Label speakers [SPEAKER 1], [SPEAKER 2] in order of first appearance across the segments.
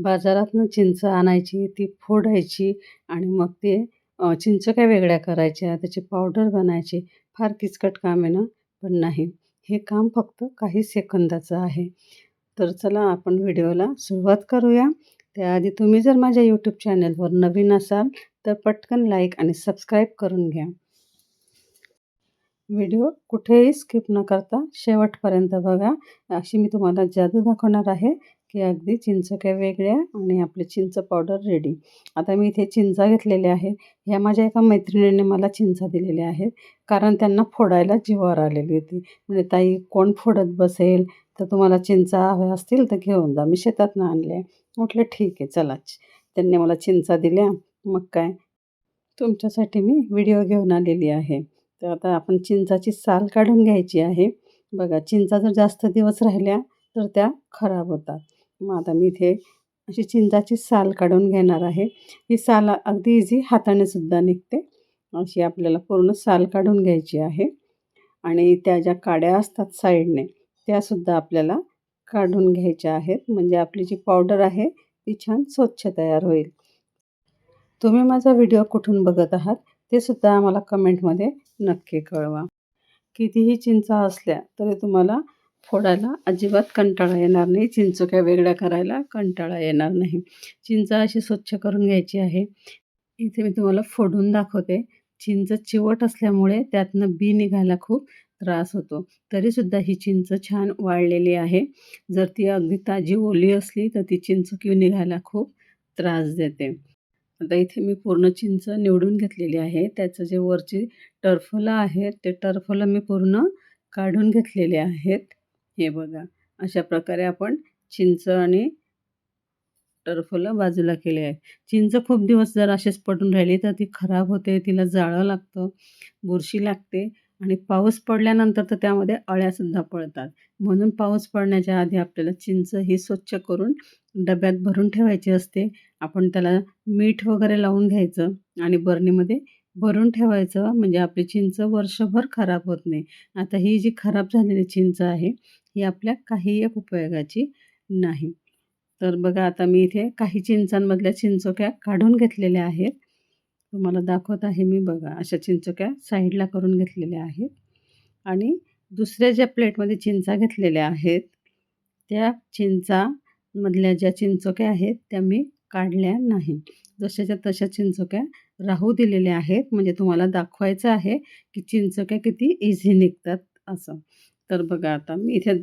[SPEAKER 1] बाजारातनं चिंच आणायची, ती फोडायची आणि मग ते चिंचोक्या वेगळ्या करायच्या, त्याची पावडर बनायची. फार किचकट काम आहे ना, पण नाही. हे काम फक्त काही सेकंदाचं आहे. तर चला आपण व्हिडिओला सुरुवात करूया. त्याआधी तुम्ही जर माझ्या यूट्यूब चॅनलवर नवीन असाल, तर पटकन लाईक आणि सबस्क्राईब करून घ्या. व्हिडिओ कुठेही स्किप न करता शेवटपर्यंत बघा. अशी मी तुम्हाला जादू दाखवणार आहे, की अगदी चिंचोक्या वेगळ्या आणि आपली चिंच पावडर रेडी. आता मी इथे चिंचा घेतलेल्या आहेत. ह्या माझ्या एका मैत्रिणीने मला चिंचा दिलेल्या आहेत, कारण त्यांना फोडायला जीवावर आलेली होती. म्हणजे ताई कोण फोडत बसेल, तर तुम्हाला चिंचा हव्या असतील तर घेऊन जा. मी शेतातनं आणल्या. म्हटलं ठीक आहे चला. त्यांनी मला चिंचा दिल्या. मग काय तुमच्यासाठी मी व्हिडिओ घेऊन आलेली आहे. तर आता आपण चिंचाची साल काढून घ्यायची आहे. बघा चिंचा जर जास्त दिवस राहिल्या तर त्या खराब होतात. मग आता मी इथे अशी चिंचाची साल काढून घेणार आहे. ही साल अगदी इझी हाताने सुद्धा निघते. अशी आपल्याला पूर्ण साल काढून घ्यायची आहे आणि त्या ज्या काड्या असतात साईडने त्यासुद्धा आपल्याला काढून घ्यायच्या आहेत. म्हणजे आपली जी पावडर आहे ती छान स्वच्छ तयार होईल. तुम्ही माझा व्हिडिओ कुठून बघत आहात ते सुद्धा आम्हाला कमेंटमध्ये नक्की कळवा. कितीही चिंचा असल्या तरी तुम्हाला फोडायला अजिबात कंटाळा येणार नाही. चिंचोक्या वेगळ्या करायला कंटाळा येणार नाही. चिंच अशी स्वच्छ करून घ्यायची आहे. इथे मी तुम्हाला फोडून दाखवते. चिंच चिवट असल्यामुळे त्यातनं बी निघायला खूप त्रास होतो. तरीसुद्धा ही चिंच छान वाळलेली आहे. जर ती अगदी ताजी ओली असली तर ती चिंचोकी निघायला खूप त्रास देते. आता इथे मी पूर्ण चिंच निवडून घेतलेली आहे. त्याचं जे वरची टरफलं आहेत, ते टरफलं मी पूर्ण काढून घेतलेले आहेत. हे बघा, अशा प्रकारे आपण चिंच आणि टरफलं बाजूला केले आहे. चिंच खूप दिवस जर अशीच पडून राहिली तर ती खराब होते, तिला जाळं लागतं, बुरशी लागते आणि पाऊस पडल्यानंतर तर त्यामध्ये अळ्यासुद्धा पडतात. म्हणून पाऊस पडण्याच्या आधी आपल्याला चिंच ही स्वच्छ करून डब्यात भरून ठेवायची असते. आपण त्याला मीठ वगैरे लावून घ्यायचं आणि बरणीमध्ये भरून ठेवायचं, म्हणजे आपली चिंच वर्षभर खराब होत नाही. आता ही जी खराब झालेली चिंच आहे, ही आपल्या काही एक उपयोगाची नाही. तर बघा आता मी इथे काही चिंचांमधल्या चिंचोक्या काढून घेतलेल्या आहेत. तुम्हाला दाखवत आहे मी. बघा अशा चिंचोक्या साईडला करून घेतलेल्या आहेत आणि दुसऱ्या ज्या प्लेटमध्ये चिंचा घेतलेल्या आहेत, त्या चिंचामधल्या ज्या चिंचोक्या आहेत त्या मी काढल्या नाही. जशाच्या तशा चिंचोक्या राहू दिलेल्या आहेत. म्हणजे तुम्हाला दाखवायचं आहे की चिंचोक्या किती इझी निघतात असं. तर बघा आता मी इथे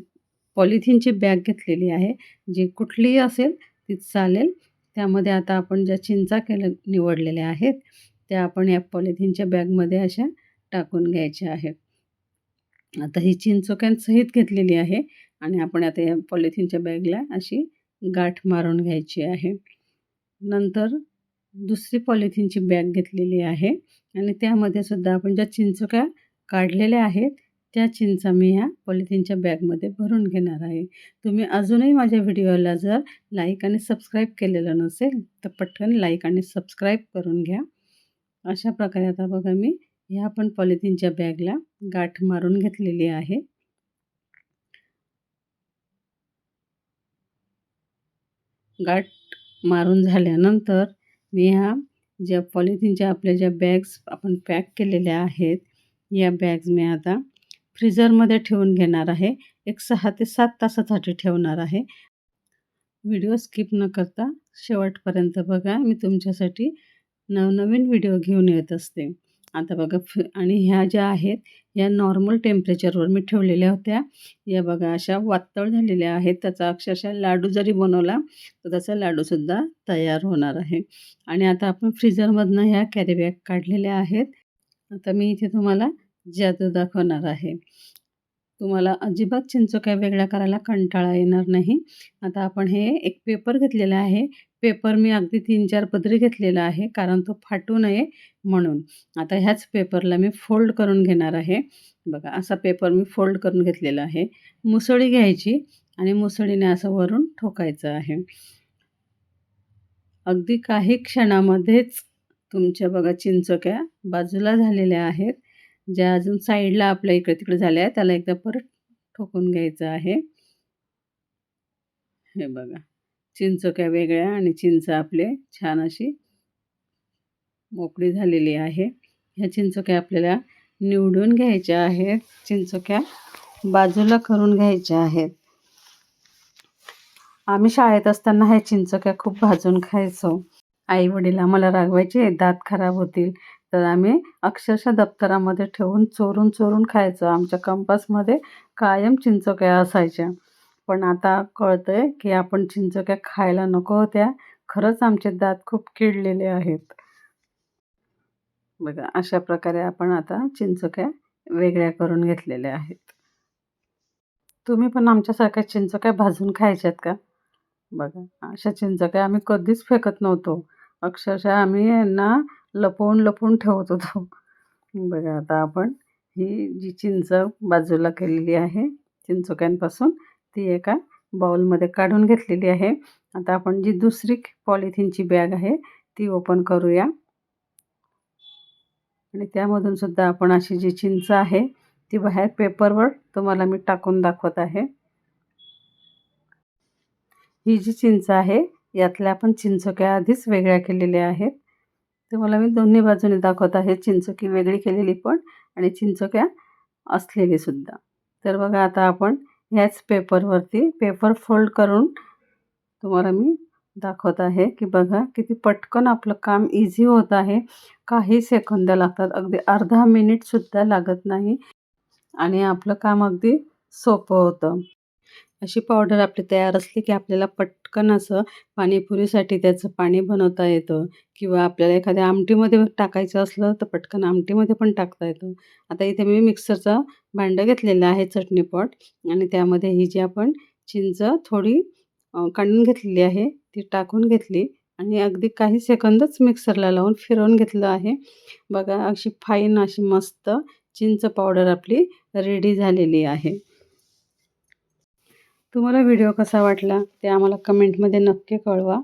[SPEAKER 1] पॉलिथिनची बॅग घेतलेली आहे. जी कुठलीही असेल ती चालेल. त्यामध्ये आता आपण ज्या चिंचा निवडलेल्या आहेत, त्या आपण या पॉलिथिनच्या बॅगमध्ये अशा टाकून घ्यायच्या आहेत. आता ही चिंचोक्यांसहित घेतलेली आहे आणि आपण आता या पॉलिथिनच्या बॅगला अशी गाठ मारून घ्यायची आहे. नंतर दुसरी पॉलिथिनची बॅग घेतलेली आहे आणि त्यामध्ये सुद्धा आपण ज्या चिंचोक्या काढलेल्या आहेत, त्या चिंचा मी ह्या पॉलिथिनच्या बॅगमध्ये भरून घेणार आहे. तुम्ही अजूनही माझ्या व्हिडिओला जर लाईक आणि सबस्क्राईब केलेलं नसेल, तर पटकन लाईक आणि सबस्क्राईब करून घ्या. अशा प्रकारे आता बघा मी ह्या पण पॉलिथिनच्या बॅगला गाठ मारून घेतलेली आहे. गाठ मारून झाल्यानंतर मी ह्या ज्या पॉलिथिनच्या आपल्या ज्या बॅग्स आपण पॅक केलेल्या आहेत, या बॅग्स मी आता फ्रीझरमध्ये ठेवून घेणार आहे. एक 6 ते 7 तासासाठी ठेवणार आहे. व्हिडिओ स्किप न करता शेवटपर्यंत बघा. मी तुमच्यासाठी नवनवीन व्हिडिओ घेऊन येत असते. आता बघा आणि ह्या ज्या आहेत, या नॉर्मल टेम्परेचरवर मी ठेवलेल्या होत्या. या बघा अशा वातळ झालेल्या आहेत. त्याचा अक्षरशः लाडू जरी बनवला, तर त्याचा लाडूसुद्धा तयार होणार आहे. आणि आता आपण फ्रीझरमधनं ह्या कॅरी बॅग काढलेल्या आहेत. आता मी इथे तुम्हाला जादू दाखवणार आहे. तुम्हाला अजिबात चिंचोक्या वेगळ्या करायला कंटाळा येणार नाही. आता आपण हे एक पेपर घेतलेला आहे. पेपर मी अगदी 3-4 पदरी घेतलेला आहे, कारण तो फाटू नये म्हणून. आता ह्याच पेपरला मी फोल्ड करून घेणार आहे. बघा असा पेपर मी फोल्ड करून घेतलेला आहे. मुसळी घ्यायची आणि मुसळीने असं वरून ठोकायचं आहे. अगदी काही क्षणामध्येच तुमच्या बघा चिंचोक्या बाजूला झालेल्या आहेत. ज्या अजून साईडला आपल्या इकडे-तिकडे झाल्या आहेत, त्याला एकदा परत ठोकून घ्यायचं आहे. हे बघा, चिंचोक्या वेगळ्या आणि चिंच आपले छान अशी मोकळी झालेली आहे. ह्या चिंचोक्या आपल्याला निवडून घ्यायच्या आहेत. चिंचोक्या बाजूला करून घ्यायच्या आहेत. आम्ही शाळेत असताना ह्या चिंचोक्या खूप भाजून खायचो. आई-वडील आम्हाला रागवायचे, दात खराब होतील. तर आम्ही अक्षरशः दप्तरामध्ये ठेवून चोरून-चोरून खायचो. आमच्या कंपासमध्ये कायम चिंचोक्या असायच्या. पण आता कळतंय, की आपण चिंचोक्या खायला नको होत्या. खरंच आमचे दात खूप किडलेले आहेत. बघा, अशा प्रकारे आपण आता चिंचोक्या वेगळ्या करून घेतलेल्या आहेत. तुम्ही पण आमच्यासारख्या चिंचोक्या भाजून खायच्यात का? बघा, अशा चिंचोक्या आम्ही कधीच फेकत नव्हतो. अक्षरशः आम्ही यांना लपवून-लपवून ठेवत होतो. बघा, आता आपण ही जी चिंच बाजूला केलेली आहे चिंचोक्यांपासून, ती एका बाउलमध्ये काढून घेतलेली आहे. आता आपण जी दुसरी पॉलिथिनची बॅग आहे, ती ओपन करूया. आणि त्यामधून सुद्धा आपण अशी जी चिंच आहे, ती बाहेर पेपरवर तुम्हाला मी टाकून दाखवत आहे. ही जी चिंच आहे, यातल्या आपण चिंचोक्या आधीच वेगळ्या केलेल्या आहेत. तुम्हाला मी दोन्ही बाजूने दाखवत आहे, चिंचोकी वेगळी केलेली पण आणि चिंचोक्या असलेली सुद्धा. तर बघा, आता आपण ह्याच पेपरवरती पेपर फोल्ड करून तुम्हाला मी दाखवत आहे, की बघा किती पटकन आपलं काम इझी होत आहे. काही सेकंद लागतात, अगदी अर्धा मिनिटसुद्धा लागत नाही आणि आपलं काम अगदी सोपं होतं. अशी पावडर आपली तयार असली, की आपल्याला पटकन असं पाणीपुरीसाठी त्याचं पाणी बनवता येतं किंवा आपल्याला एखाद्या आमटीमध्ये टाकायचं असलं, तर पटकन आमटीमध्ये पण टाकता येतं. आता इथे मी मिक्सरचं भांडं घेतलेलं आहे, चटणी पॉट आणि त्यामध्ये ही जी आपण चिंच थोडी काढून घेतलेली आहे, ती टाकून घेतली आणि अगदी काही सेकंदच मिक्सरला लावून फिरवून घेतलं आहे. बघा, अशी फाईन अशी मस्त चिंच पावडर आपली रेडी झालेली आहे. तुम्हाला व्हिडिओ कसा वाटला ते आम्हाला कमेंटमध्ये नक्की कळवा.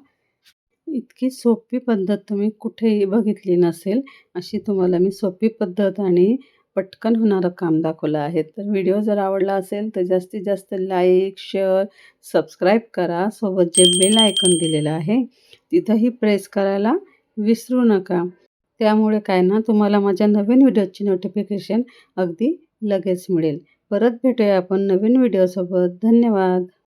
[SPEAKER 1] इतकी सोपी पद्धत तुम्ही कुठेही बघितली नसेल, अशी तुम्हाला मी सोपी पद्धत आणि पटकन होणारं काम दाखवलं आहे. तर व्हिडिओ जर आवडला असेल तर जास्तीत जास्त लाईक, शेअर, सबस्क्राईब करा. सोबत जे बेल आयकॉन दिलेलं आहे, तिथंही प्रेस करायला विसरू नका. त्यामुळे काय ना, तुम्हाला माझ्या नवीन व्हिडिओची नोटिफिकेशन अगदी लगेच मिळेल. परत भेटूया आपण नवीन व्हिडिओसोबत. धन्यवाद.